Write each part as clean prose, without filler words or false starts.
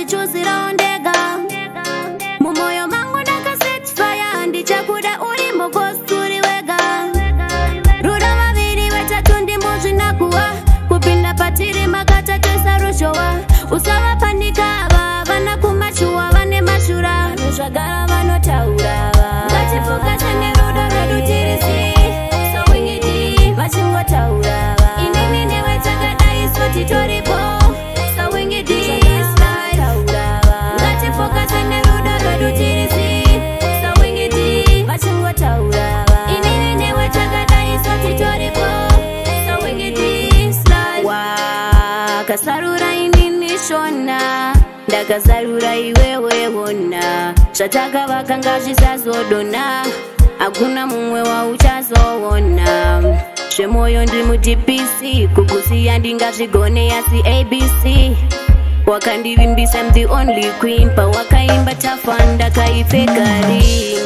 Chuzira ondega mumoyo mangu ndakasatisfya ndichakuda uri mukosturi wega ruda vaviri vatatu ndimuzvinakuwa kupinda patiri makatatesa rushowa usavapanika ava vana kumachuwa vane mashura zvagara vanotaura ngatifuka nerudo rwedu tirisi sowingiti vachingotaura inini newe takadai so titoripo sowingiti Kasarura inini shona ndakazarura iwewe wona zvatakavaka ngazvisazodona hakuna mumwe wauchazoona zvemoyo ndiri mudpc kukusiya ndingazvigone asi abc wakandivimbisa I'm the only queen pawakaimba tafa ndakaipfekari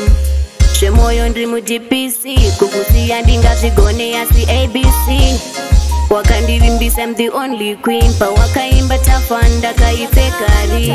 zvemoyo ndiri mudpc kukusiya ndingazvigone asi abc wakandivimbisa I'm the only queen pawakaimba tafa ndakaipfekari